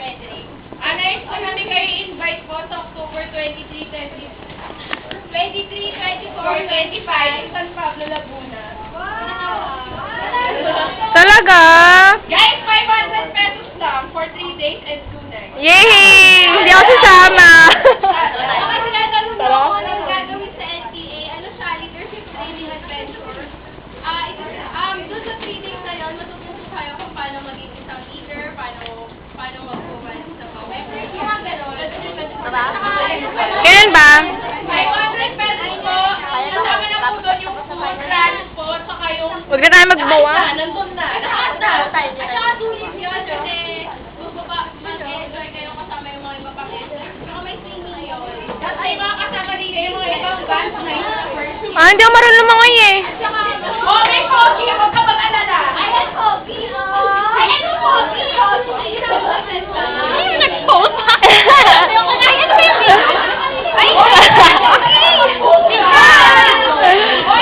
Frederick. Next, kami kayo invite po sa October 23, 24, 25, San Pablo, Laguna. Wow! Talaga? Guys, 500 pesos lang for 3 days and 2 nights. Yay! Hindi ako sasama. Kasi tinatanong mo ako anong gagawin sa NTA, ano siya, leadership training adventure. Doon sa 3 days na yun, matututo kayo kung paano maging isang leader, paano mag-govern sa mga members, mga gano'n. Kailan ba? 500 pesos po. Kasama na po doon yung food, transport, saka yung... Huwag na tayo magbuwa. Nandun na. Lahat na. At saka sulit yun kasi mag-enjoy kayo kasama yung mga iba pang guests. Saka may singing yun. At ay mga kasama dito yung mga ibang band na yun sa first. Hindi ako marunong lumangoy eh. Oh, may Pogi! Huwag ka mag-alala! Ayan, Pogi! Ayan, Pogi! Ay, nag-post! Ayan, baby! Ay,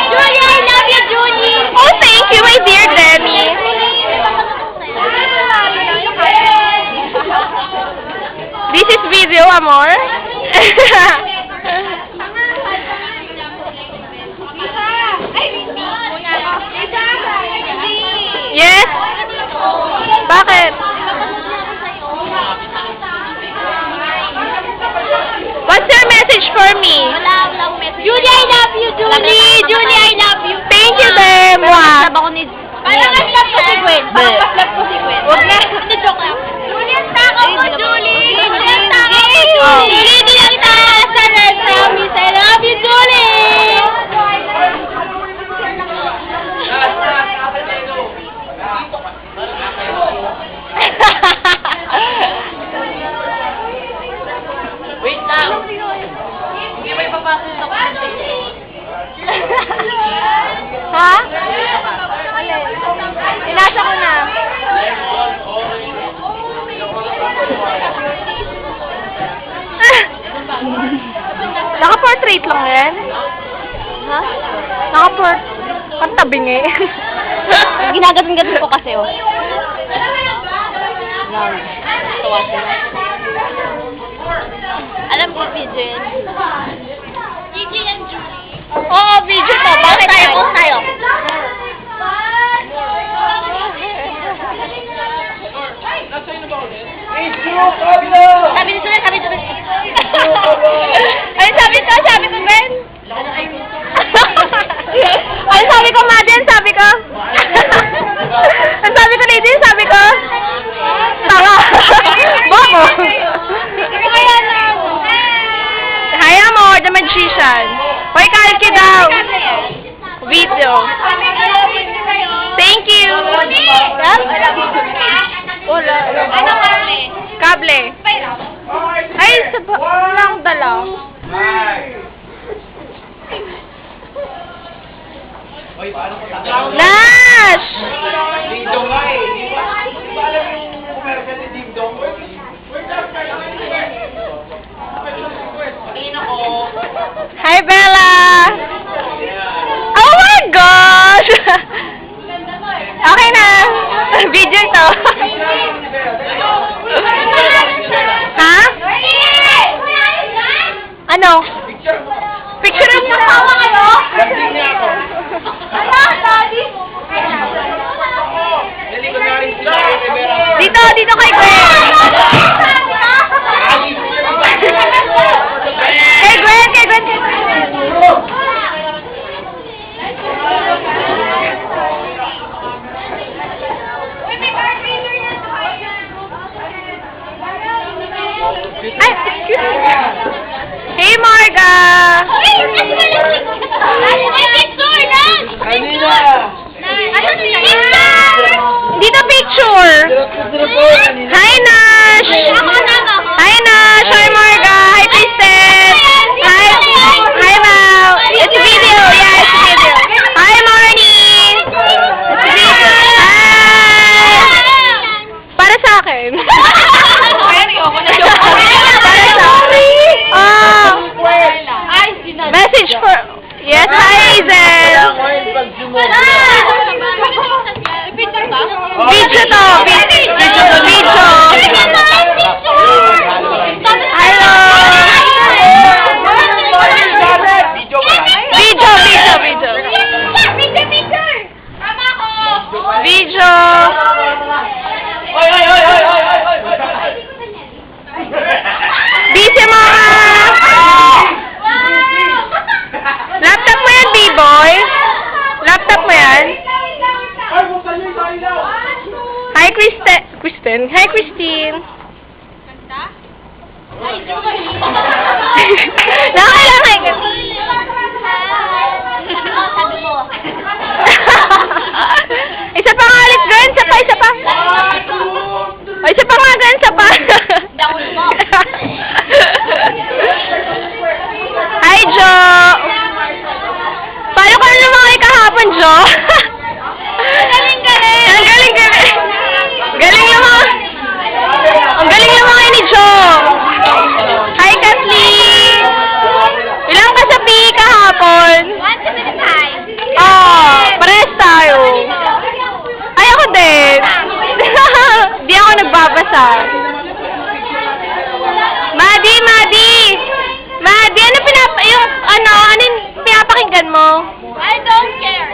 Julie, I love you, Julie! Oh, thank you, my dear Demi. This is video, amor. Yes? Bakit? What's your message for me? Julie, I love you, Julie! Julie, I love you! Thank you, Dem. Wow. Parang love ko si Gwen. Parang love ko si Gwen. Huwag na. Hindi, joke lang. Julie, ang takaw mo, Julie! Julie, ang takaw mo, Julie! Hindi lang taas sa promise. I love you, Julie! Wait lang. Hindi ba ipapasok sa Ha? Inasa ko na. Naka-portrait lang yan? Ha? Naka-portrait. Ang tabingi. Ginagatin-gatin ko kasi, oh. Tawa sila. Alam ko, video yun. Gigi and Julie. Oo, video to. Bakit tayo? Post tayo. Sabi ni Julie, sabi ni Julie. Ay, sabi ko, Ben? Ay, sabi ko, Madden, sabi ko. Ang sabi ko, lady, sabi ko. Tanga. Bobo. Hi, amor, the magician. Hoy, kalki daw. Video. Thank you. Wala. Ano kami? Kable. Ay, wala akong dala. Nash! Dingdong nga eh. Di ba alam yung commercial ni Dingdong? Hi, Bella! Oh my gosh! Okay na. Video ito. Ha? Ano? Picture mo na kayo? Lasing niya ako. Ano, Daddy? Nalikod nga rin sila. Dito kay Gwen. Kay Gwen. Ay, excuse me. Hey, Marga! Kanina! Dito picture! Hi, Nash! Hi, Nash! Hi, Marga! Hi, Kristen! Hi, Mal! It's video! Yeah, it's video! Hi, Marnie! It's video! Hi! Para sa akin! Para sa akin! Message for... Yes, hi, Jo! Oy, oy, oy, oy, oy, oy, oy, oy. Busy mga... Laptop mo yan, B-boy? Laptop mo yan? Ay, buksan niyo yung ilaw. Hi, Kristen. Hi, Christine. Nakakailangan ka. Isa pa nga ulit, girl. Isa pa, isa pa. O, isa pa nga, girl. Isa pa. Hi, Jo. Paano ka na lumaki kahapon, Jo? Galing-galing. Ang galing-galing. Galing lumaki. Ang galing lumaki ni Jo. Hi, Kathleen. Ilang ka sa PE kahapon? 175. Parehas tayo. Ay, ako din. Di ako nagbabasa. Madi, ano yung pinapakinggan mo? I don't care.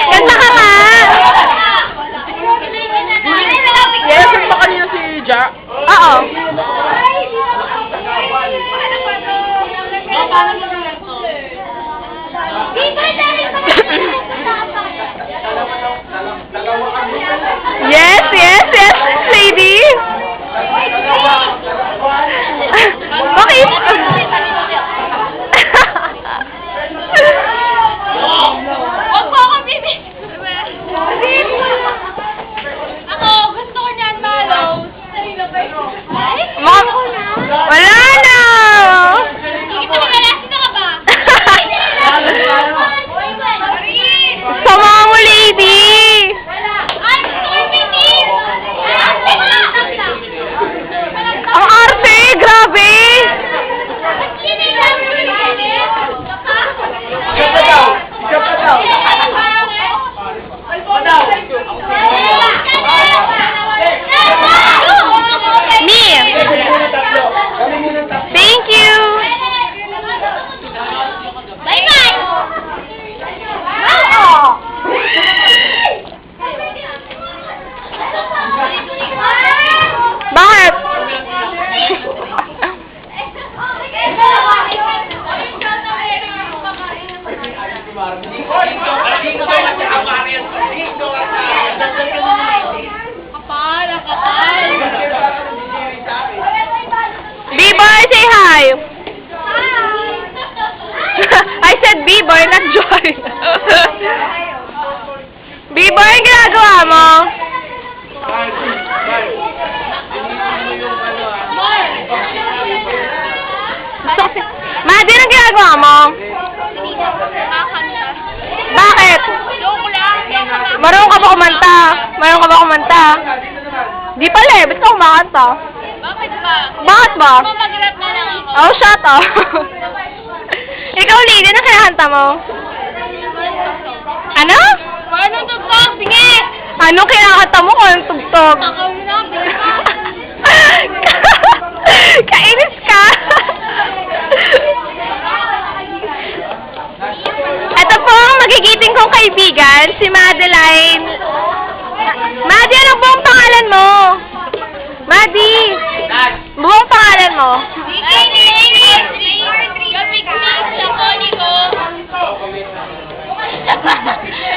Ganda ka nga. Yes, ba kanina si Ja? Oo. Yes, lady. Okay. Huwag po ako bibig. Ako, gusto ko niyan, Malos. Wala na. Ipaligalasi na ka ba? Sama mo, lady. Ay, gusto ko yung bitin. Ang arte, grabe. Ikaw pa daw. Ikaw pa daw. Ay, pa daw. Me. Kami muna tatlo. Kami muna tatlo. Thank you. Bye-bye! Bakit? B-boy, say hi. I said B-boy, not Joy. B-boy, ang ginagawa mo? Gusto ko si- Madi, anong ginagawa mo? Bakit? Marunong ka ba kumanta? Marunong ka ba kumanta? Di pala eh, ba't ka kumakanta? Bakit ba? Bakit ba? Mag-rap na lang ako. Oh, shut up. Ikaw, lady, ano kinakanta mo? Ano? Paano tugtog? Sige! Ano kinakanta mo kung anong tugtog? Takaw na. Kainis ka. Ito po ang magigiting kong kaibigan, si Madeline. Madi, anong buong pangalan mo? Madi, buong pangalan mo?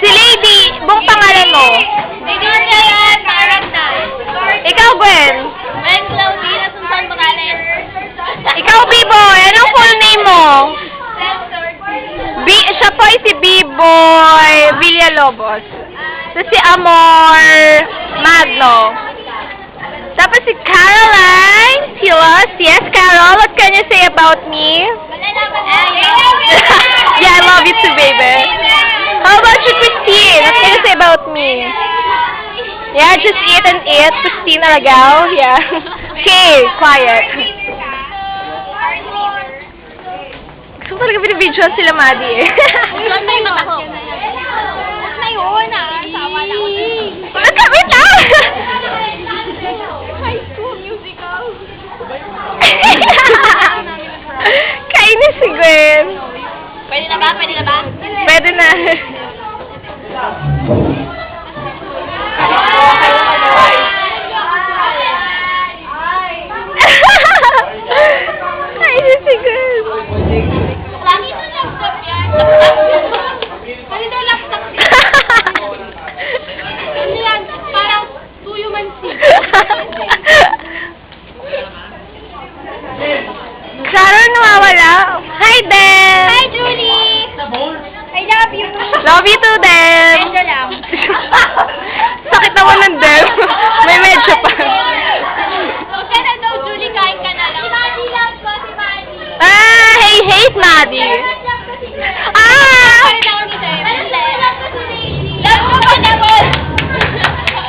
Si Lady, buong pangalan mo? Ikaw, Gwen. Ikaw, B-boy, anong full name mo? Siya po ay si B-boy Villalobos. Tapos si Amor Magno. Tapos si Caroline Silas. Yes, Carol, what can you say about me? Yeah, I love you too, baby. How about you, Christine? What can you say about me? Yeah, just eat and eat. Christine Alagao. Yeah. Okay, quiet. Gusto ko talaga binibidyoan sila, Madi eh. Huwag na yun, sawa na ako. Wait lang! High School Musical. Kainis si Gwen. Pwede na ba? Pwede na. Love you too, Dem. Medyo lang. Sakit naman ng Dem. May medyo pa. Okay na daw, Julie, kain ka na lang. Si Maddie lang po, si Maddie. Ah, hey, hate Maddie. Ah! Love ko ba naman?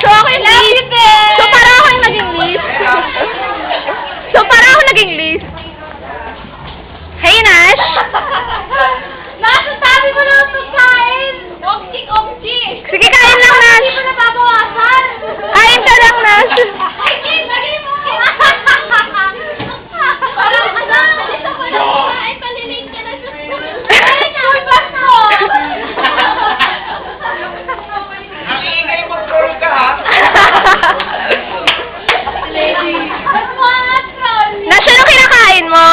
So, okay, Liz. So, parang ako yung naging Liz. So, parang ako naging Liz. Hey, Nash. Nasasabi mo na ang pagkain! Opsi! Sige, kain lang, Nash. Hindi mo nababawasan! Kain ka lang, Nash. Ay, Kim! Lagay mo! Parang ano? Dito ko na kumain, palilig ka na sa school. Ay, nabas mo! Ang ingay mo, girl ka, ha? Mas mga troll! Nash, ano kinakain mo?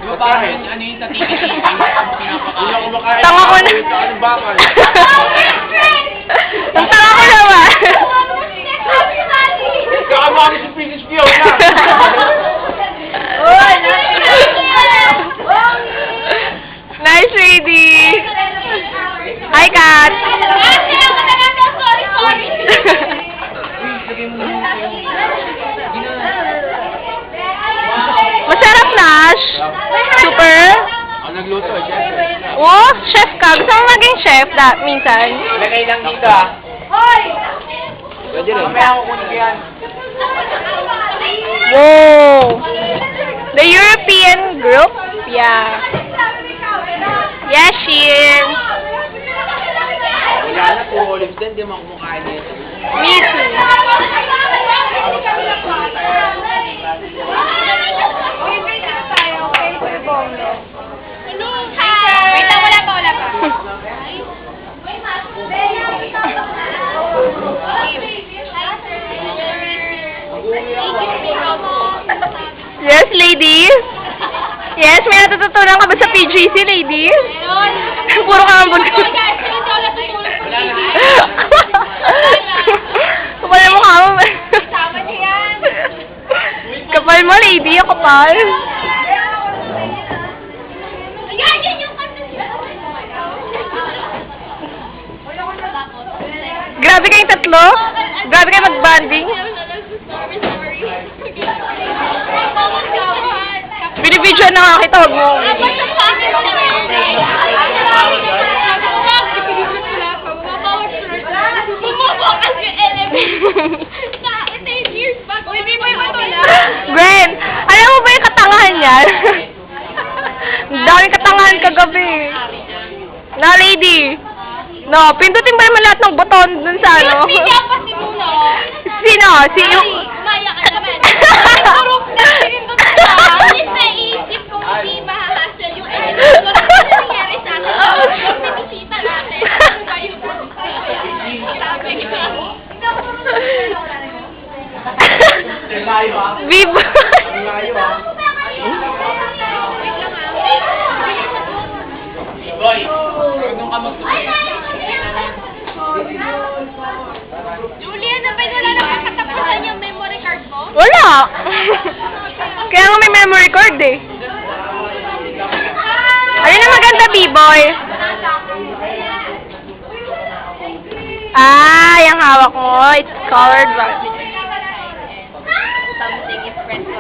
Di ba parang ano yung sa TV? Hindi ako makain. Tanga ko na. Anong bakal? Ang tanga ko naman. Kakamami si Princess Fiona. Nice lady. Hi, Kat. Masarap, Nash. Super. Ang nagluto, syempre. Oh, chef ka. Gusto mo maging chef minsan? Lagay lang dito, ha? Pwede rin. Mamaya ako kunin ko yan. Wow. The European group? Yeah. Yeah, Shin. Wala na po, olives din. Di mo ako kumakain dito. Me too. Wait lang, wala pa. Yes, ladies? Yes, may natututunan ka ba sa PGC, ladies? Puro ka ang bunso. Kapal mo ka mo. Kapal mo, lady. Ang kapal. Grabe kayong tatlo? Grabe kayo mag-banding? Binibidyo na nga kita, huwag mo. Gwen, alam mo ba yung katangahan yan? Ang daming katangahan kagabi. Na, lady. No, pindutin ba naman lahat ng buton dun sa ano? Sino? Si yung... Maya ka naman. Purok na pinindot ka. Kasi naisip kung hindi mahahasal yung element. Ano nangyari sa atin? Pinisita natin. Ano ba yung sabi ko? Layo, ha? Viva! Layo, ha? Boy, huwag nung ka mag-tuloy. Julia, na ba wala na kakatapusan yung memory card mo? Wala! Kaya nga may memory card eh. Ayun na maganda, B-boy. Ah, yung hawak mo. It's colored right. Something is friend ko.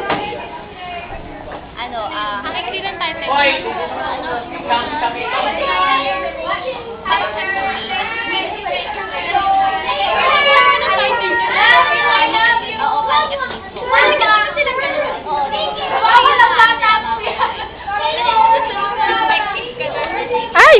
Ano, ang iksi ng title. Boy! Oo, bakit mismo? Bakit ka naman sila ganun? Oo, bakit ang bata mo yan? Ay!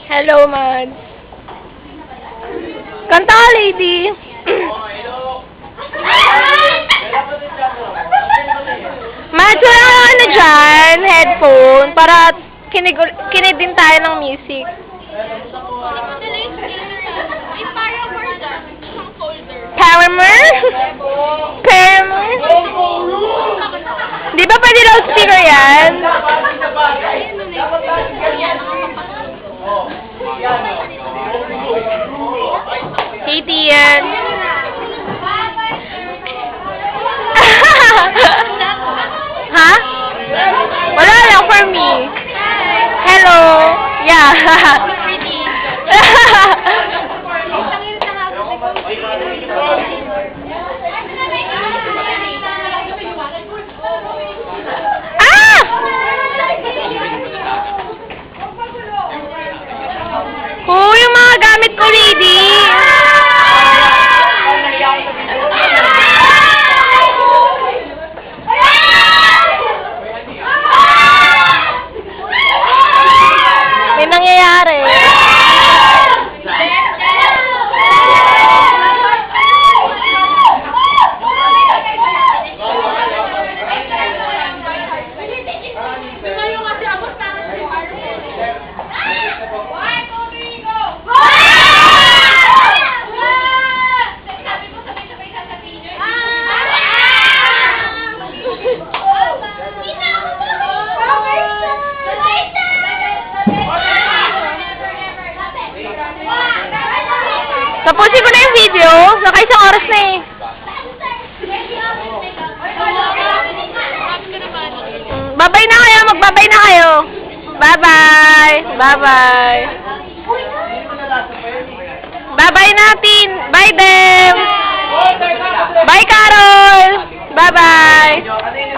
Hello, man. Kanta ka, lady. Mads, wala ka ano dyan, headphone, para kinig din tayo ng music. Paramore? Paramore? Di ba pwede loudspeaker yan? Dapat Ah! Oh, yung mga gamit ko, lady. May nangyayari. Tumayo kasi ako sa si Marvel. One, two, three, go! Sabi ko sabay-sabay sasabihin nyo. Tapusin ko na yung video. Nakaisang oras na eh. Babay na kayo. Magbabay na kayo. Bye-bye. Bye-bye. Bye-bye natin. Bye, Dem. Bye, Carol. Bye-bye.